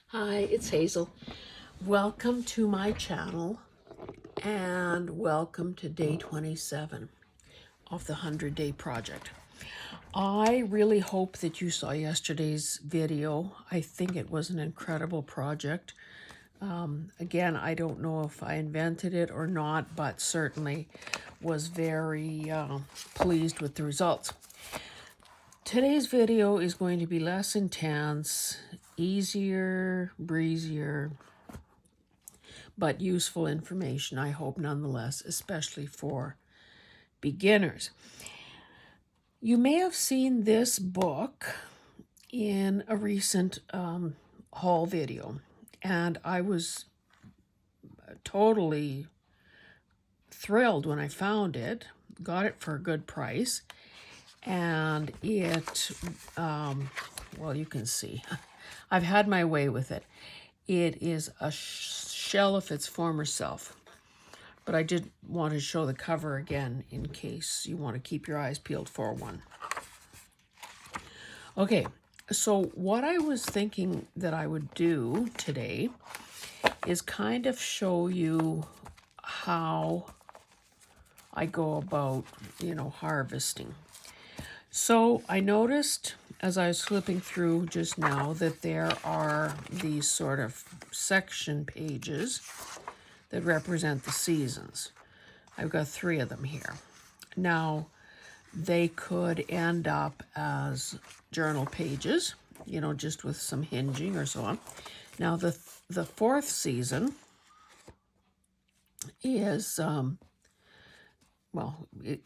Hi, it's Hazel. Welcome to my channel and welcome to day 27 of the 100-day project. I really hope that you saw yesterday's video. I think it was an incredible project. Again, I don't know if I invented it or not, but certainly was very pleased with the results. Today's video is going to be less intense, easier, breezier, but useful information, I hope, nonetheless, especially for beginners. You may have seen this book in a recent haul video, and I was totally thrilled when I found it, got it for a good price, and it, well, you can see, I've had my way with it. It is a shell of its former self. But I did want to show the cover again in case you want to keep your eyes peeled for one. Okay, so what I was thinking that I would do today is kind of show you how I go about, harvesting. So I noticed as I was flipping through just now that there are these sort of section pages that represent the seasons. I've got 3 of them here. Now, they could end up as journal pages, just with some hinging or so on. Now, the 4th season is,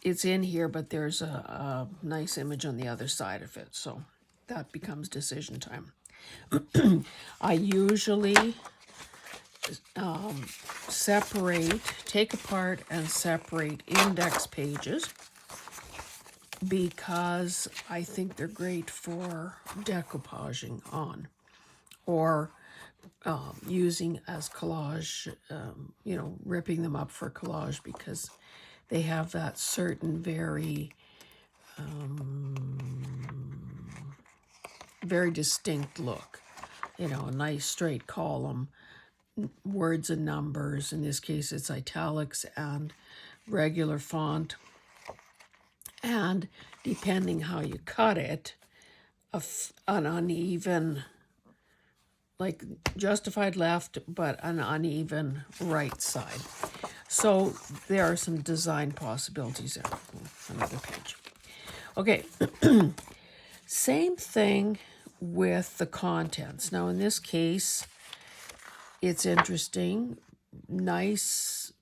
it's in here, but there's a nice image on the other side of it, so that becomes decision time. I usually take apart and separate index pages because I think they're great for decoupaging on or using as collage, ripping them up for collage because they have that certain very distinct look. A nice straight column, words and numbers. In this case, it's italics and regular font. And depending how you cut it, an uneven, like justified left, but an uneven right side. So there are some design possibilities there. Another page. Okay, same thing with the contents. Now in this case, it's interesting, nice,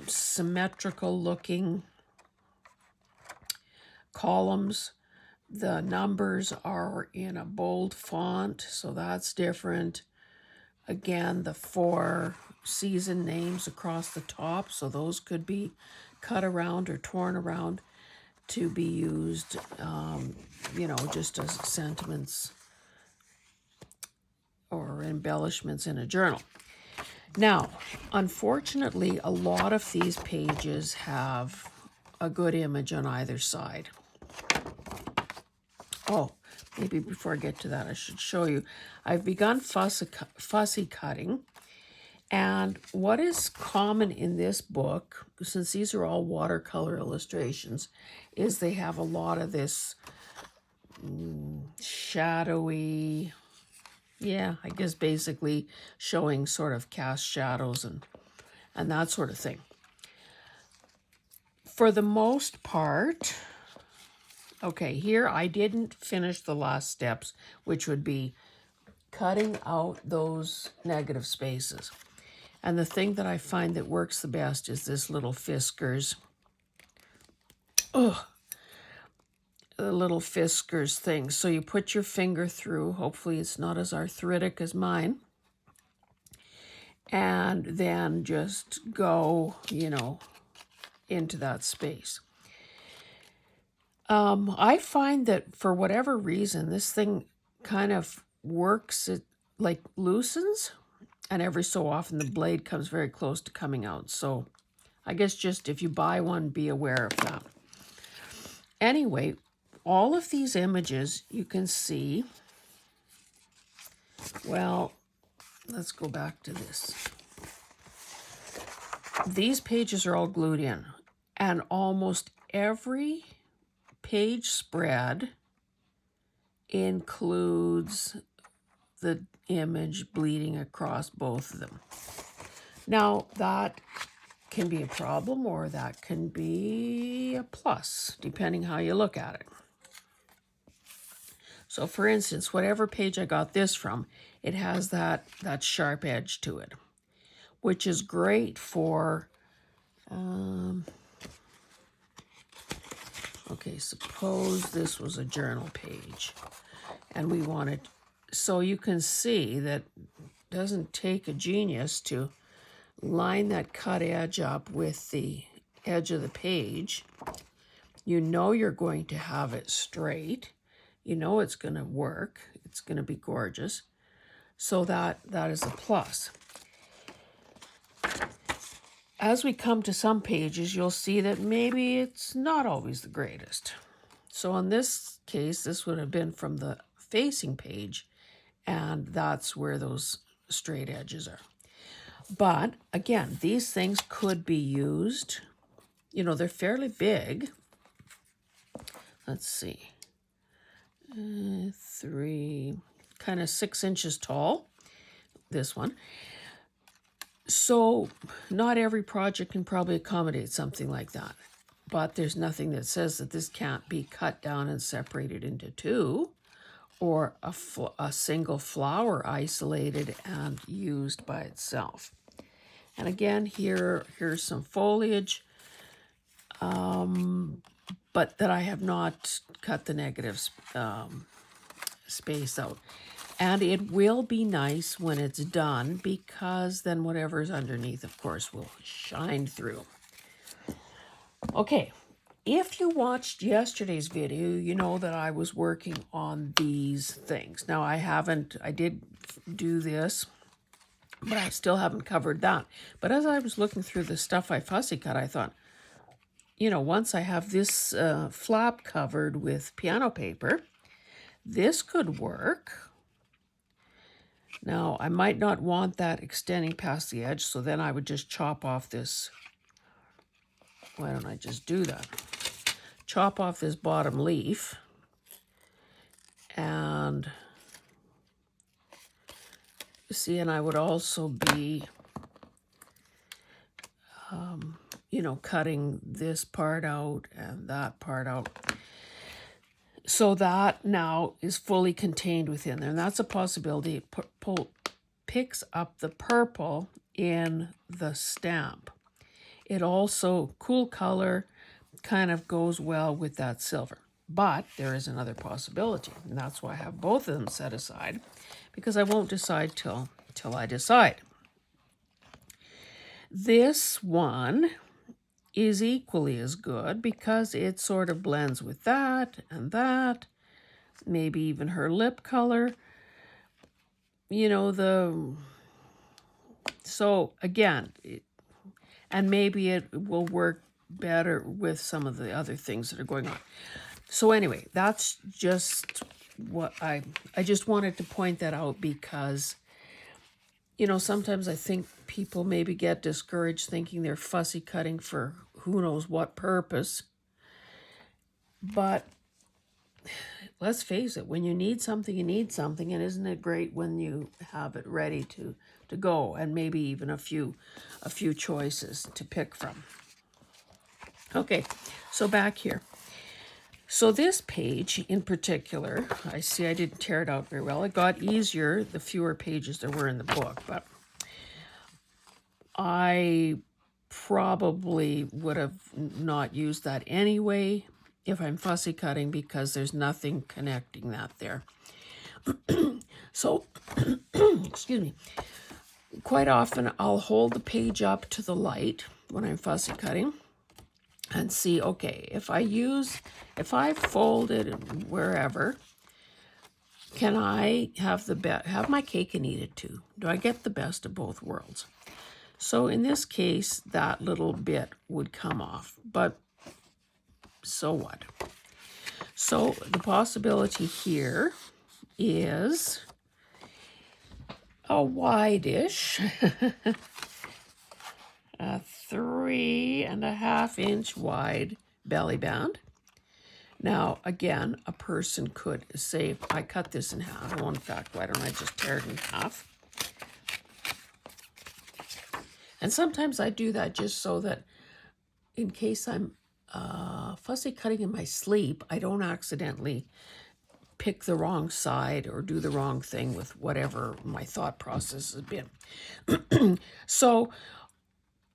symmetrical looking columns. The numbers are in a bold font, so that's different. Again, the 4 season names across the top, so those could be cut around or torn around to be used, just as sentiments or embellishments in a journal. Now, unfortunately, a lot of these pages have a good image on either side. Oh, maybe before I get to that, I should show you. I've begun fussy cutting. And what is common in this book, since these are all watercolor illustrations, is they have a lot of this shadowy, I guess basically showing sort of cast shadows and that sort of thing. For the most part, okay, here I didn't finish the last steps, which would be cutting out those negative spaces. And the thing that I find that works the best is this little Fiskars. The little Fiskars thing. So you put your finger through. Hopefully it's not as arthritic as mine. And then just go, into that space. I find that for whatever reason, this thing kind of works, it like loosens. And every so often the blade comes very close to coming out. So I guess just if you buy one, be aware of that. Anyway, all of these images you can see, well, let's go back to this. These pages are all glued in, and almost every page spread includes the image bleeding across both of them. Now, that can be a problem or that can be a plus, depending how you look at it. So for instance, whatever page I got this from, it has that sharp edge to it, which is great for, okay, suppose this was a journal page and we wanted, so you can see that it doesn't take a genius to line that cut edge up with the edge of the page. You know you're going to have it straight. You know it's going to work. It's going to be gorgeous. So that is a plus. As we come to some pages, you'll see that maybe it's not always the greatest. So in this case, this would have been from the facing page, and that's where those straight edges are. But again, these things could be used. You know, they're fairly big. Let's see. 3, kind of 6 inches tall, this one. So not every project can probably accommodate something like that, but there's nothing that says that this can't be cut down and separated into 2, or a single flower isolated and used by itself. And again, here's some foliage, but that I have not cut the negative space out. And it will be nice when it's done, because then whatever's underneath, of course, will shine through. Okay, if you watched yesterday's video, you know that I was working on these things. Now, I did do this, but I still haven't covered that. But as I was looking through the stuff I fussy cut, I thought, you know, once I have this flap covered with piano paper, this could work. Now, I might not want that extending past the edge, so then I would just chop off this. Why don't I just do that? Chop off this bottom leaf, and see, and I would also be, you know, cutting this part out and that part out. So that now is fully contained within there. And that's a possibility. It picks up the purple in the stamp. It also, cool color, kind of goes well with that silver. But there is another possibility. And that's why I have both of them set aside, because I won't decide till I decide. This one is equally as good because it sort of blends with that and that, maybe even her lip color. You know, so again, and maybe it will work better with some of the other things that are going on. So anyway, that's just what I just wanted to point that out, because, you know, sometimes I think people maybe get discouraged thinking they're fussy cutting for who knows what purpose. But let's face it, when you need something, you need something. And isn't it great when you have it ready to go, and maybe even a few choices to pick from. Okay, so back here. So this page in particular, I see I didn't tear it out very well. It got easier the fewer pages there were in the book, but I probably would have not used that anyway if I'm fussy cutting, because there's nothing connecting that there. So, excuse me, quite often I'll hold the page up to the light when I'm fussy cutting and see, okay, if I fold it wherever, can I have my cake and eat it too? Do I get the best of both worlds? So in this case, that little bit would come off, but so what? So the possibility here is a wide-ish, a 3.5-inch wide belly band. Now, again, a person could say, I cut this in half. Well, in fact, why don't I just tear it in half? And sometimes I do that just so that in case I'm fussy cutting in my sleep, I don't accidentally pick the wrong side or do the wrong thing with whatever my thought process has been. So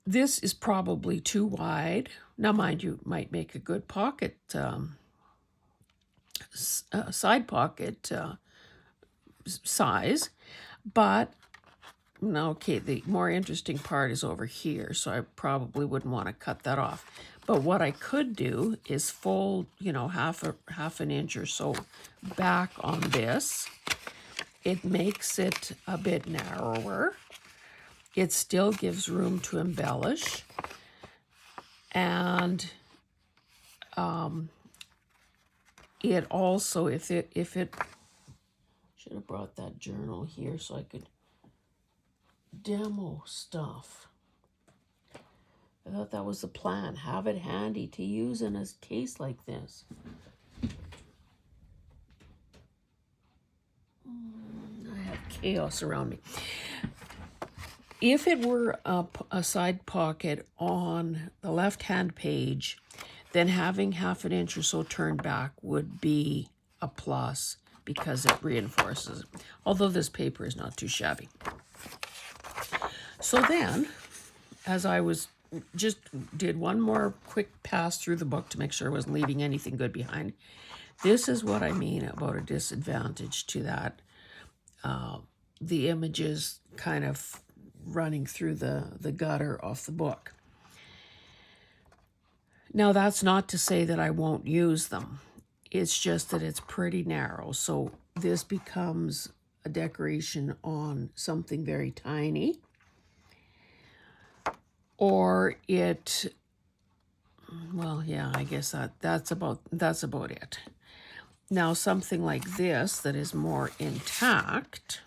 this is probably too wide. Now, mind you, might make a good pocket, side pocket size, but no, okay, the more interesting part is over here, so I probably wouldn't want to cut that off. But what I could do is fold, half an inch or so back on this. It makes it a bit narrower. It still gives room to embellish. And it also, if it should have brought that journal here so I could demo stuff. I thought that was the plan. Have it handy to use in a case like this. I have chaos around me. If it were a side pocket on the left-hand page, then having half an inch or so turned back would be a plus because it reinforces it. Although this paper is not too shabby. So then, as I was just did one more quick pass through the book to make sure I wasn't leaving anything good behind. This is what I mean about a disadvantage to that. The images kind of running through the gutter off the book. Now, that's not to say that I won't use them. It's just that it's pretty narrow. So this becomes a decoration on something very tiny. Or it, well, yeah, I guess that's about it. Now, something like this that is more intact.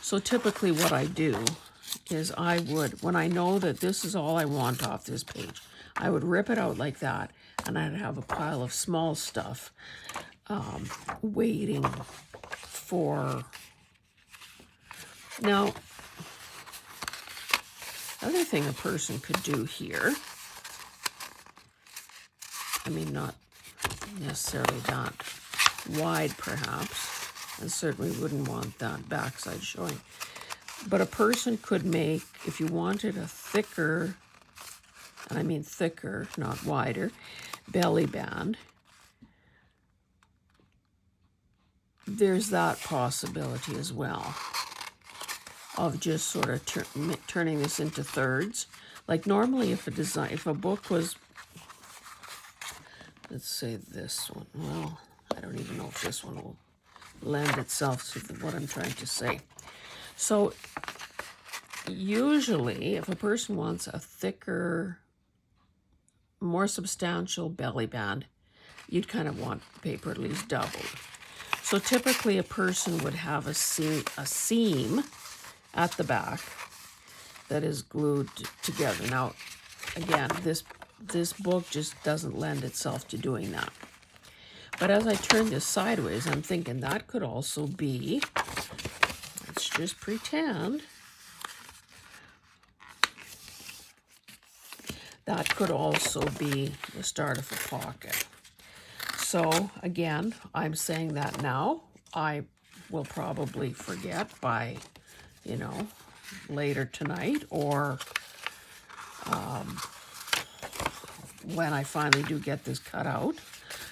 So typically what I do is I would, when I know that this is all I want off this page, I would rip it out like that, and I'd have a pile of small stuff waiting for. Now, other thing a person could do here, I mean, not necessarily that wide perhaps, and certainly wouldn't want that backside showing, but a person could make, if you wanted a thicker, and I mean thicker, not wider, belly band, there's that possibility as well. Of just sort of turning this into thirds. Like normally if a book was, let's say this one, well, I don't even know if this one will lend itself to what I'm trying to say. So usually if a person wants a thicker, more substantial belly band, you'd kind of want the paper at least doubled. So typically a person would have a seam at the back that is glued together. Now, again, this book just doesn't lend itself to doing that. But as I turn this sideways, I'm thinking that could also be, let's just pretend, that could also be the start of a pocket. So again, I'm saying that now. I will probably forget by later tonight, or when I finally do get this cut out.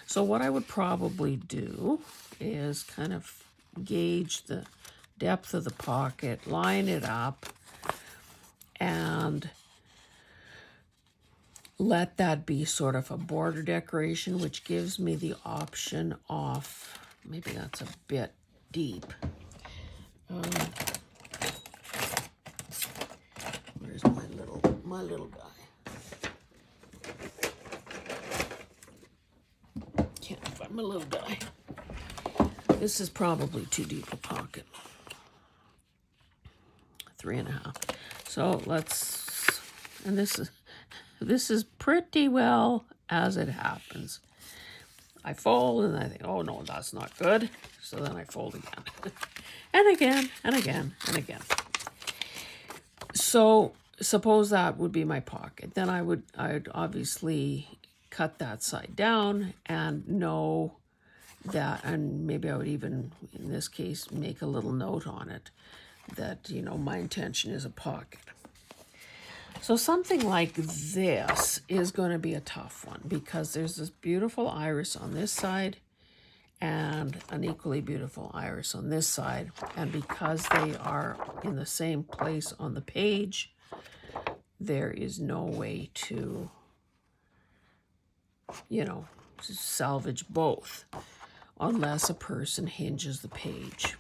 So what I would probably do is kind of gauge the depth of the pocket, line it up, and let that be sort of a border decoration, which gives me the option of, maybe that's a bit deep. Where's my little guy? Can't find my little guy. This is probably too deep a pocket. 3.5. So let's, and this is pretty well as it happens. I fold and I think, oh no, that's not good. So then I fold again. And again, and again, and again. So suppose that would be my pocket. Then I'd obviously cut that side down and know that, and maybe I would even, in this case, make a little note on it that, you know, my intention is a pocket. So something like this is going to be a tough one because there's this beautiful iris on this side and an equally beautiful iris on this side. And because they are in the same place on the page, there is no way to, you know, salvage both unless a person hinges the page.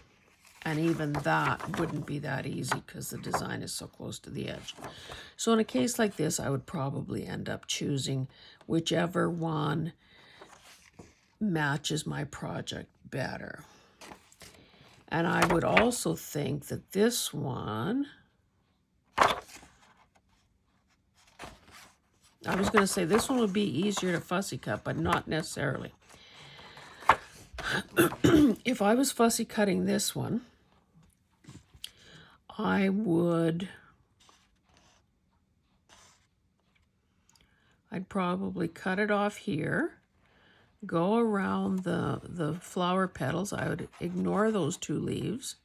And even that wouldn't be that easy because the design is so close to the edge. So in a case like this, I would probably end up choosing whichever one matches my project better. And I would also think that this one, I was going to say this one would be easier to fussy cut, but not necessarily. If I was fussy cutting this one, I'd probably cut it off here, go around the flower petals. I would ignore those 2 leaves,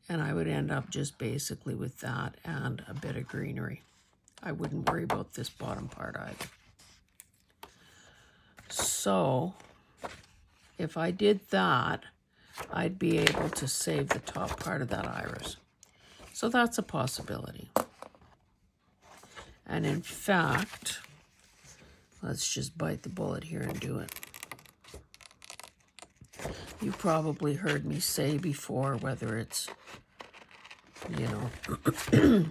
and I would end up just basically with that and a bit of greenery. I wouldn't worry about this bottom part either. So if I did that, I'd be able to save the top part of that iris. So that's a possibility. And in fact, let's just bite the bullet here and do it. You probably heard me say before, whether it's, you know,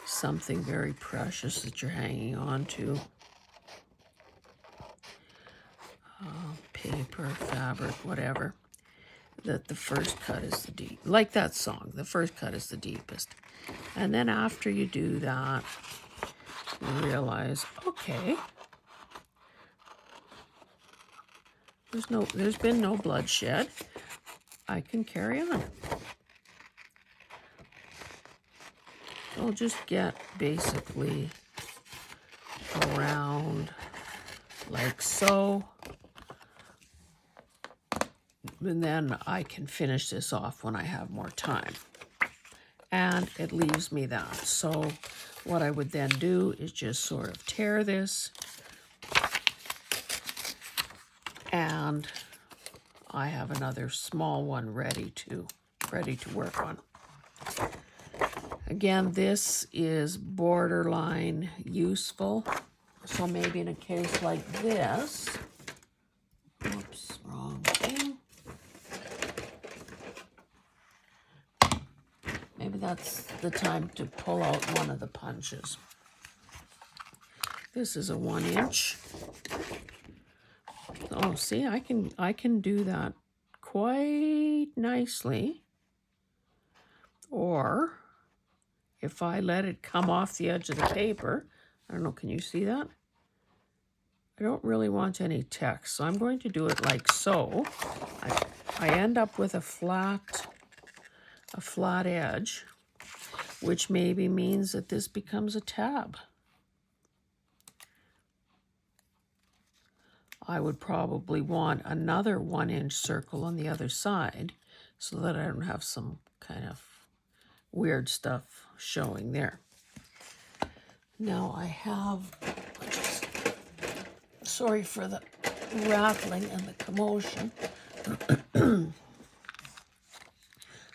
something very precious that you're hanging on to, paper, fabric, whatever, that the first cut is the deep, like that song, the first cut is the deepest. And then after you do that, you realize, okay, there's been no bloodshed. I can carry on. I'll just get basically around like so. And then I can finish this off when I have more time. And it leaves me that. So what I would then do is just sort of tear this. And I have another small one ready to work on. Again, this is borderline useful. So maybe in a case like this, oops, wrong thing. Maybe that's the time to pull out one of the punches. This is a 1 inch. Oh, see, I can do that quite nicely. Or if I let it come off the edge of the paper, I don't know, can you see that? I don't really want any text, so I'm going to do it like so. I end up with a flat edge, which maybe means that this becomes a tab. I would probably want another 1 inch circle on the other side so that I don't have some kind of weird stuff showing there. Now I have, sorry for the rattling and the commotion.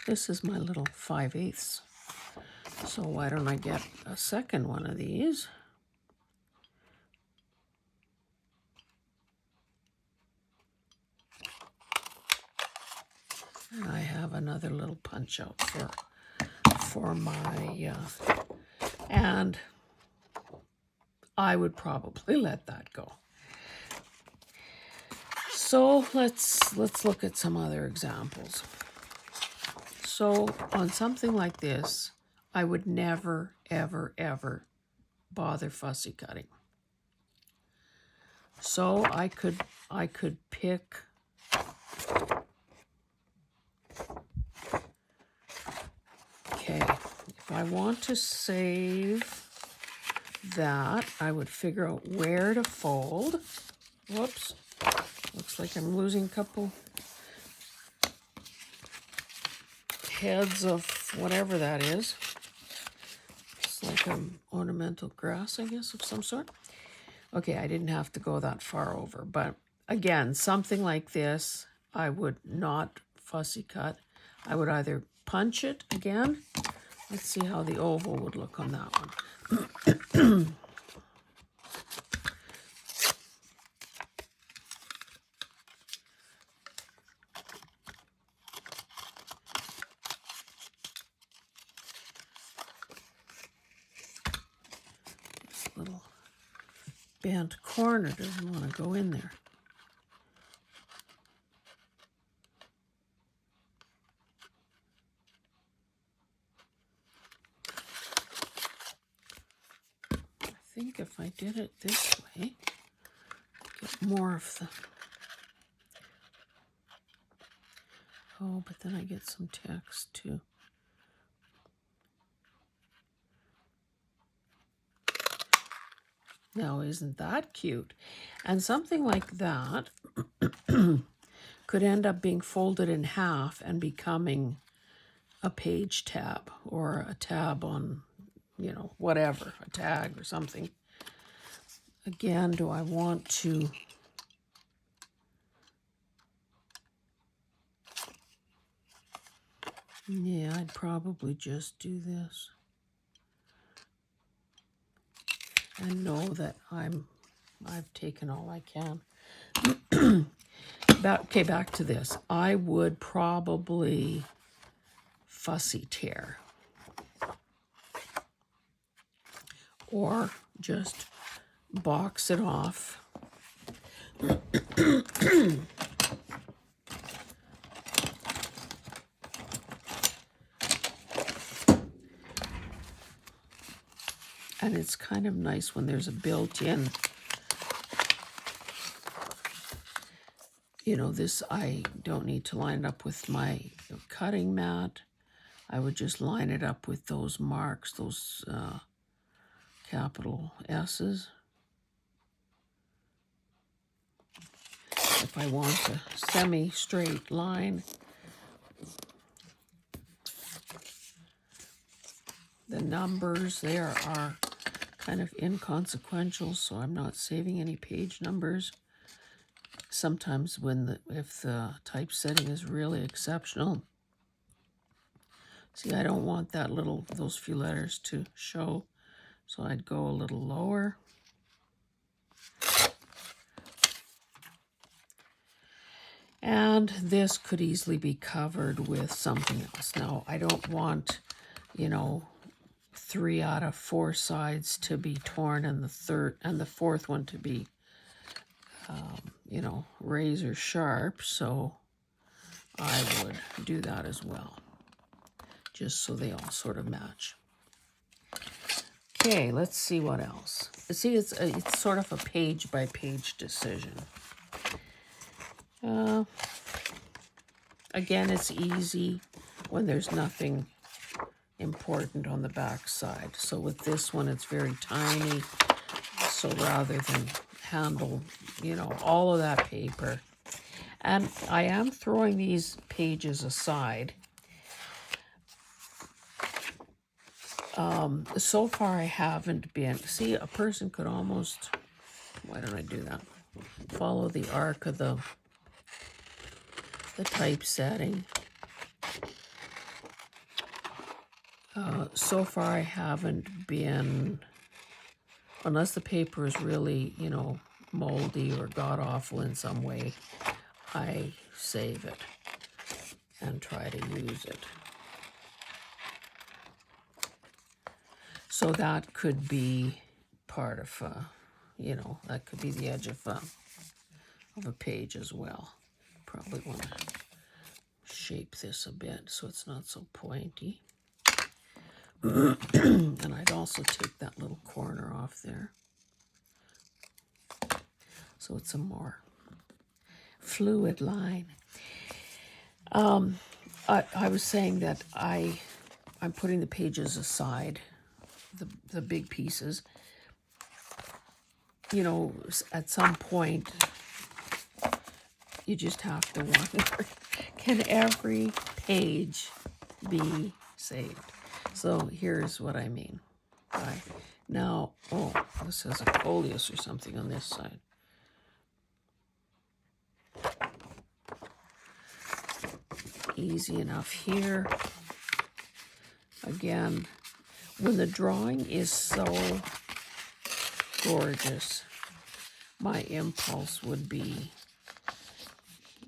This is my little 5/8. So why don't I get a second one of these? And I have another little punch out for my, and I would probably let that go. So let's look at some other examples. So on something like this, I would never, ever, ever bother fussy cutting. So I could pick okay, if I want to save that, I would figure out where to fold. Whoops. Looks like I'm losing a couple heads of whatever that is. It's like an ornamental grass, I guess, of some sort. Okay, I didn't have to go that far over. But again, something like this, I would not fussy cut. I would either punch it again. Let's see how the oval would look on that one. This little bent corner doesn't want to go in there. I think if I did it this way, get more of the... Oh, but then I get some text too. Now, isn't that cute? And something like that could end up being folded in half and becoming a page tab or a tab on, you know, whatever, a tag or something. Again, do I want to... Yeah, I'd probably just do this. And know that I've taken all I can. Back to this. I would probably fussy tear. Or just box it off. And it's kind of nice when there's a built-in, you know, this, I don't need to line it up with my cutting mat. I would just line it up with those marks, those capital S's. If I want a semi-straight line, the numbers there are kind of inconsequential, so I'm not saving any page numbers. Sometimes if the typesetting is really exceptional. See, I don't want those few letters to show, so I'd go a little lower. And this could easily be covered with something else. Now, I don't want, you know, 3 out of 4 sides to be torn and the fourth one to be, you know, razor sharp. So I would do that as well, just so they all sort of match. Okay, let's see what else. See, it's sort of a page-by-page decision. Again, it's easy when there's nothing important on the back side. So with this one, it's very tiny. So rather than handle, you know, all of that paper, and I am throwing these pages aside. So far I haven't been, see, a person could almost, why don't I do that? Follow the arc of the typesetting. So far I haven't been, unless the paper is really, you know, moldy or god-awful in some way, I save it and try to use it. So that could be part of, you know, that could be the edge of of a page as well. Probably want to shape this a bit so it's not so pointy. And I'd also take that little corner off there, so it's a more fluid line. I was saying that I'm putting the pages aside, the big pieces. You know, at some point, you just have to wonder, can every page be saved? So here's what I mean. Now, oh, this has a coleus or something on this side. Easy enough here. Again, when the drawing is so gorgeous, my impulse would be,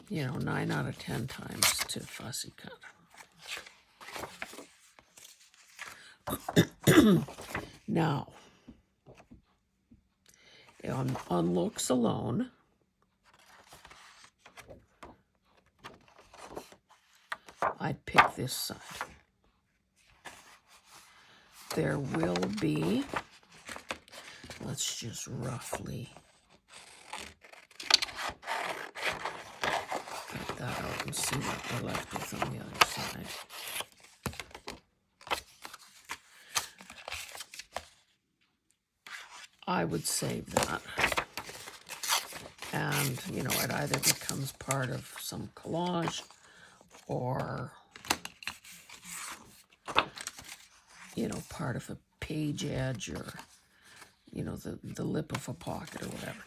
9 out of 10 times to fussy cut. Now, on looks alone, I'd pick this side. There will be, let's just roughly cut that out and see what we're left with on the other side. I would save that. And, it either becomes part of some collage or, part of a page edge or, the lip of a pocket or whatever.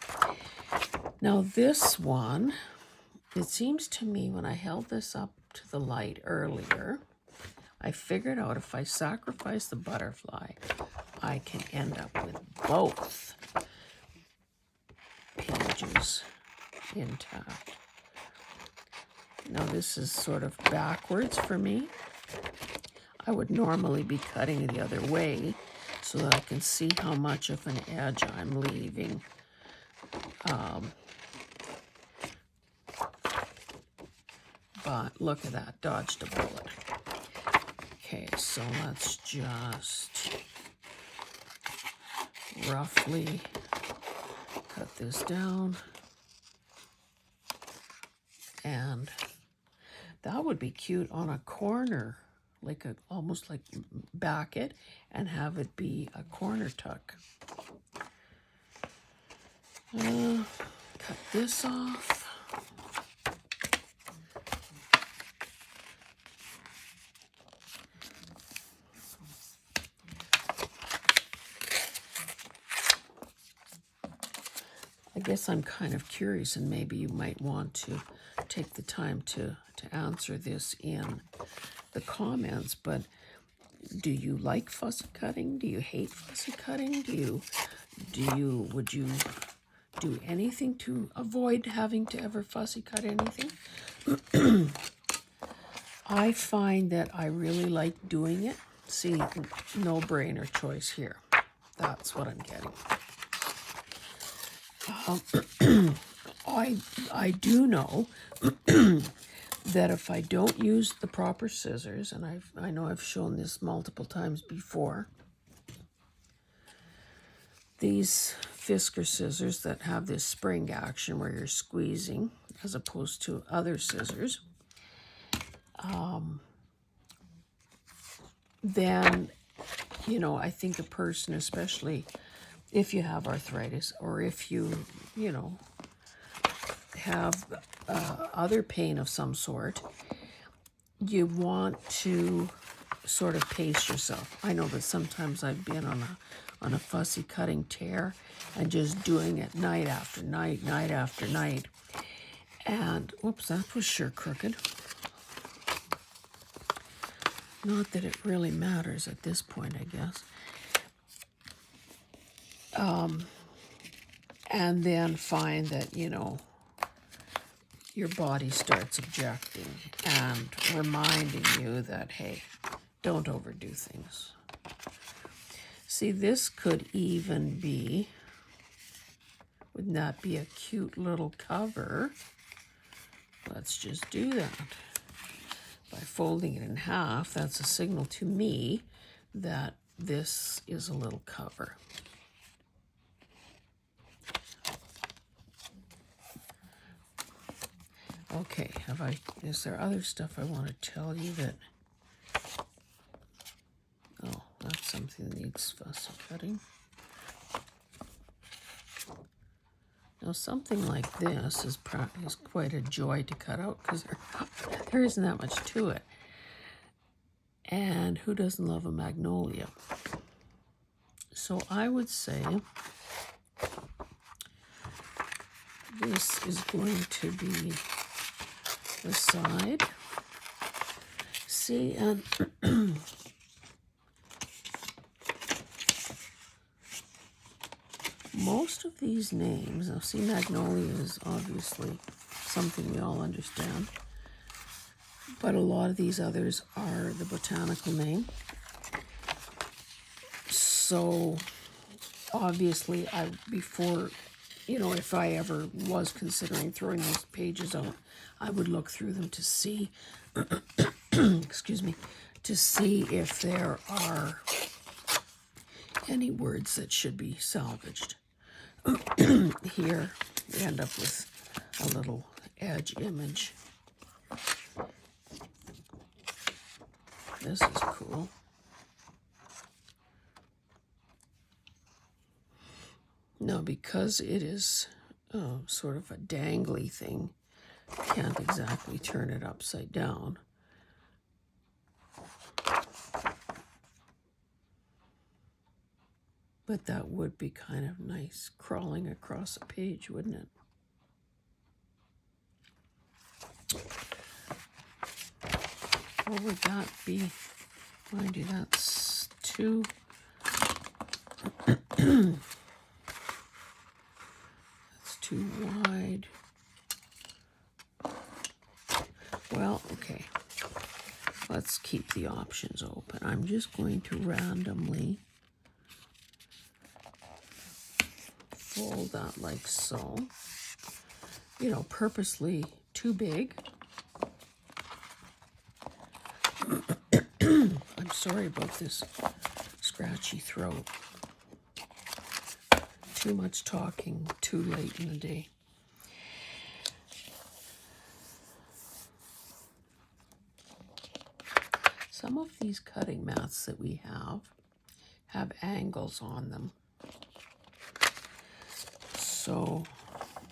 Now this one, it seems to me when I held this up to the light earlier, I figured out if I sacrifice the butterfly, I can end up with both pages intact. Now this is sort of backwards for me. I would normally be cutting the other way so that I can see how much of an edge I'm leaving. But look at that, dodged a bullet. Okay, so let's just roughly cut this down. And that would be cute on a corner, like almost like back it and have it be a corner tuck. Cut this off. I guess I'm kind of curious, and maybe you might want to take the time to answer this in the comments, but do you like fussy cutting? Do you hate fussy cutting? Would you do anything to avoid having to ever fussy cut anything? I find that I really like doing it. See, no-brainer choice here. That's what I'm getting. I do know that if I don't use the proper scissors, and I know I've shown this multiple times before, these Fisker scissors that have this spring action where you're squeezing as opposed to other scissors, then, I think a person, especially if you have arthritis or if you, have other pain of some sort, you want to sort of pace yourself. I know that sometimes I've been on a fussy cutting tear and just doing it night after night, night after night. And, whoops, that was sure crooked. Not that it really matters at this point, I guess. And then find that, your body starts objecting and reminding you that, hey, don't overdo things. See, this could even be Wouldn't that be a cute little cover? Let's just do that. By folding it in half, that's a signal to me that this is a little cover. Okay, is there other stuff I want to tell you that, oh, that's something that needs fussy cutting. Now something like this is quite a joy to cut out because there isn't that much to it. And who doesn't love a magnolia? So I would say this is going to be the side. See, and most of these names, now see, magnolia is obviously something we all understand, but a lot of these others are the botanical name. So obviously before, if I ever was considering throwing these pages out, I would look through them to see, excuse me, to see if there are any words that should be salvaged. Here we end up with a little edge image. This is cool. Now, because it is sort of a dangly thing, can't exactly turn it upside down. But that would be kind of nice crawling across a page, wouldn't it? What would that be? Mind you, that's too... that's too wide. Well, okay. Let's keep the options open. I'm just going to randomly fold that like so. Purposely too big. I'm sorry about this scratchy throat. Too much talking too late in the day. Some of these cutting mats that we have angles on them. So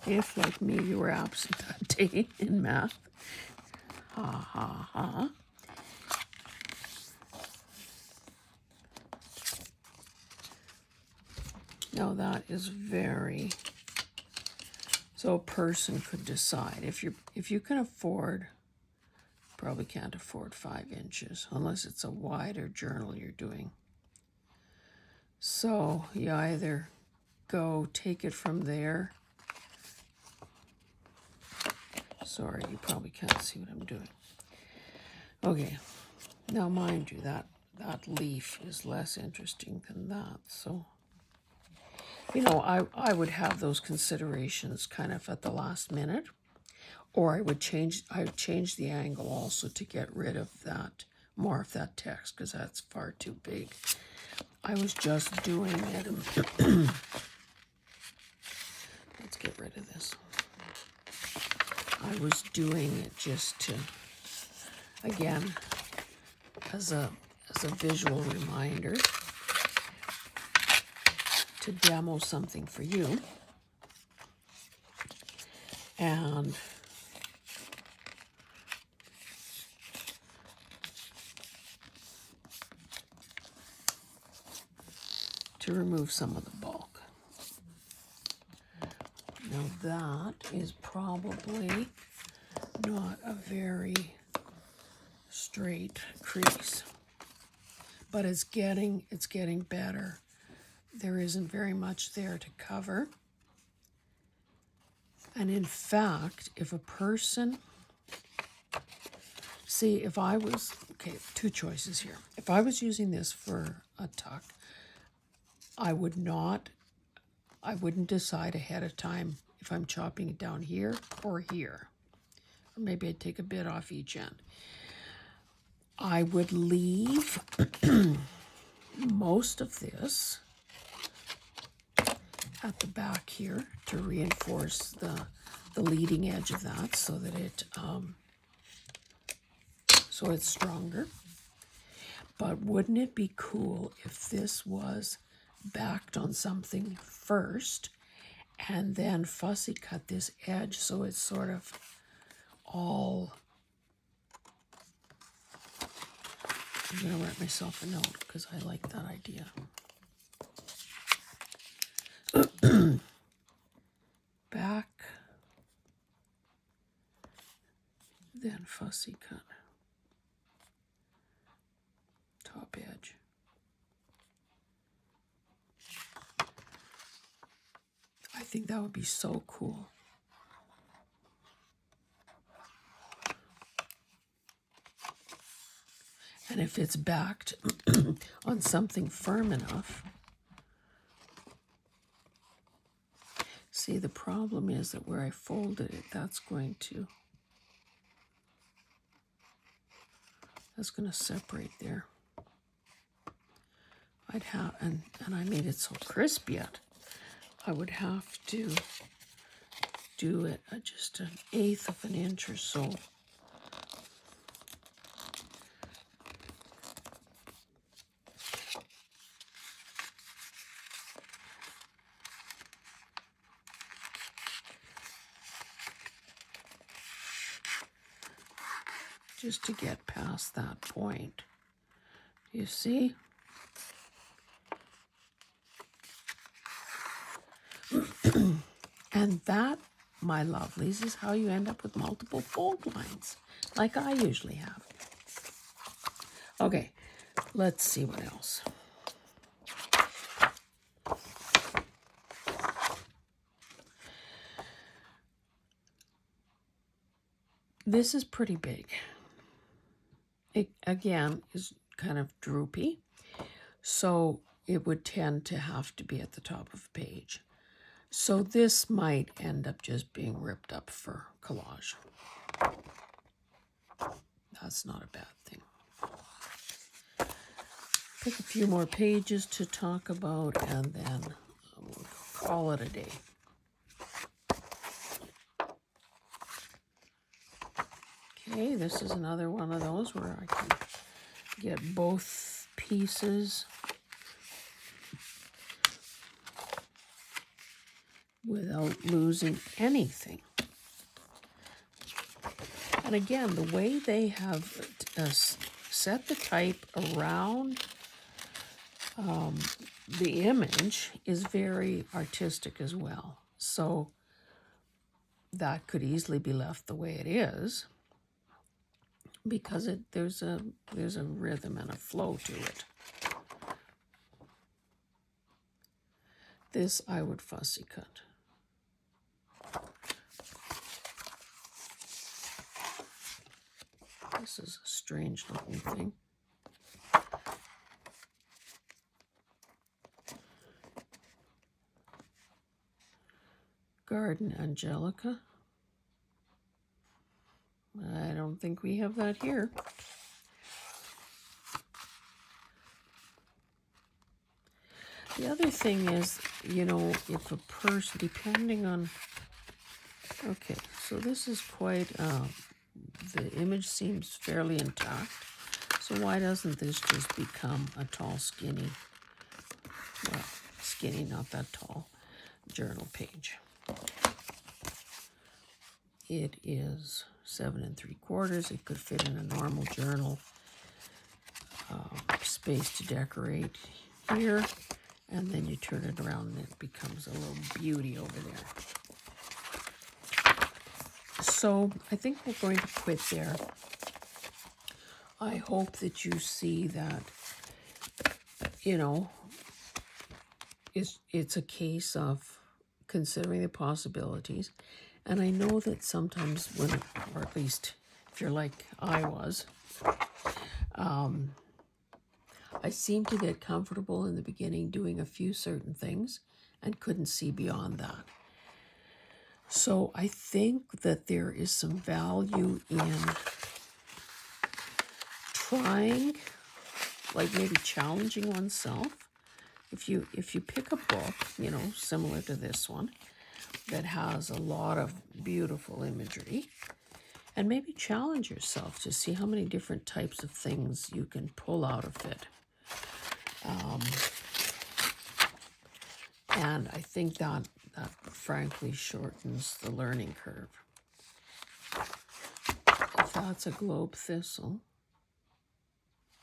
if, like me, you were absent that day in math, ha ha ha. Now that is very, so a person could decide if you can afford, probably can't afford 5 inches unless it's a wider journal you're doing. So you either take it from there. Sorry, you probably can't see what I'm doing. Okay, now mind you, that leaf is less interesting than that. So, I would have those considerations kind of at the last minute, or I would change the angle also to get rid of that, more of that text, because that's far too big. I was just doing it. Let's get rid of this. I was doing it just to, again, as a visual reminder, to demo something for you. And to remove some of the bulk. Now that is probably not a very straight crease, but it's getting better. There isn't very much there to cover. And in fact, if a person, if I was, two choices here. If I was using this for a tuck, I would not I wouldn't decide ahead of time if I'm chopping it down here or here. Or maybe I'd take a bit off each end. I would leave most of this at the back here to reinforce the leading edge of that so that so it's stronger. But wouldn't it be cool if this was backed on something first and then Fussy cut this edge so it's sort of all... I'm going to write myself a note because I like that idea. Back, then Fussy cut. Top edge. I think that would be so cool. And if it's backed on something firm enough. See, the problem is that where I folded it, that's going to separate there. I'd have, and I made it so crisp yet, I would have to do it at just 1/8 of an inch or so. Just to get past that point. You see? And that, my lovelies, is how you end up with multiple fold lines, like I usually have. Okay, let's see what else. This is pretty big. It, again, is kind of droopy, so it would tend to have to be at the top of the page. So this might end up just being ripped up for collage. That's not a bad thing. Pick a few more pages to talk about, and then we'll call it a day. Okay, this is another one of those where I can get both pieces without losing anything. And again, the way they have set the type around the image is very artistic as well. So that could easily be left the way it is, because there's a rhythm and a flow to it. This I would fussy cut. This is a strange looking thing. Garden Angelica. I don't think we have that here. The other thing is, you know, if a person, depending on, okay, so this is quite, the image seems fairly intact. So why doesn't this just become a tall, skinny, well, skinny, not that tall, journal page? It is 7 3/4. It could fit in a normal journal. Space to decorate here, and then you turn it around and it becomes a little beauty over there. So I think we're going to quit there. I hope that you see that, you know, it's a case of considering the possibilities. And I know that sometimes when, or at least if you're like I was, I seem to get comfortable in the beginning doing a few certain things, and couldn't see beyond that. So I think that there is some value in trying, like maybe challenging oneself. If you pick a book, you know, similar to this one, that has a lot of beautiful imagery, and maybe challenge yourself to see how many different types of things you can pull out of it. And I think that frankly shortens the learning curve. If that's a globe thistle,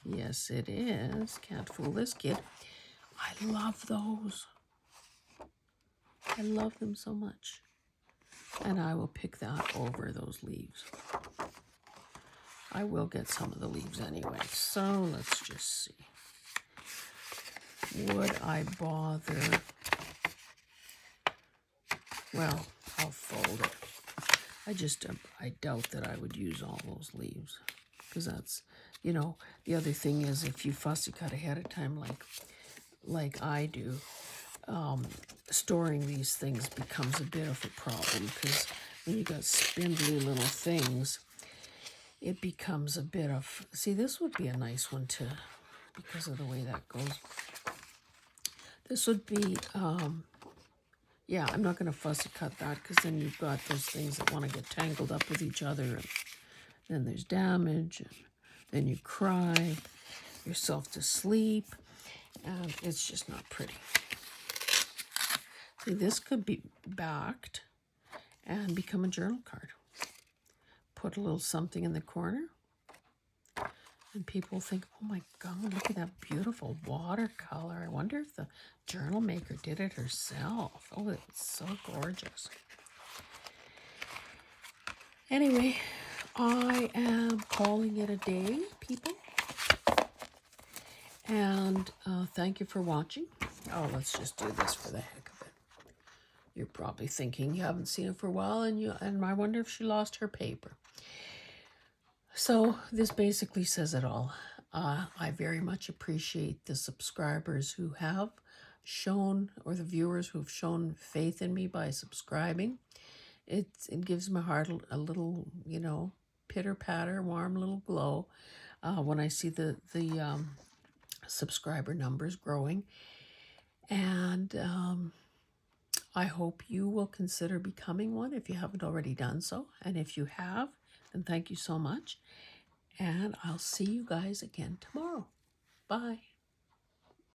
yes it is. Can't fool this kid. I love those. I love them so much. And I will pick that over those leaves. I will get some of the leaves anyway. So let's just see. Would I bother? Well, I'll fold it. I doubt that I would use all those leaves, because that's, you know, the other thing is if you fussy cut ahead of time like I do, storing these things becomes a bit of a problem, because when you got spindly little things, it becomes a bit of, see, this would be a nice one to, because of the way that goes. This would be, yeah, I'm not going to fussy cut that, because then you've got those things that want to get tangled up with each other, and then there's damage, and then you cry yourself to sleep, and it's just not pretty. See, this could be backed and become a journal card. Put a little something in the corner, and people think, oh my God, look at that beautiful watercolor. I wonder if the journal maker did it herself. Oh, it's so gorgeous. Anyway, I am calling it a day, people. And thank you for watching. Oh, let's just do this for the heck of it. You're probably thinking you haven't seen it for a while, and I wonder if she lost her paper. So this basically says it all. I very much appreciate the subscribers who have shown, or the viewers who have shown faith in me by subscribing. It gives my heart a little, you know, pitter-patter, warm little glow when I see the subscriber numbers growing. And I hope you will consider becoming one if you haven't already done so. And if you have, then thank you so much. And I'll see you guys again tomorrow. Bye.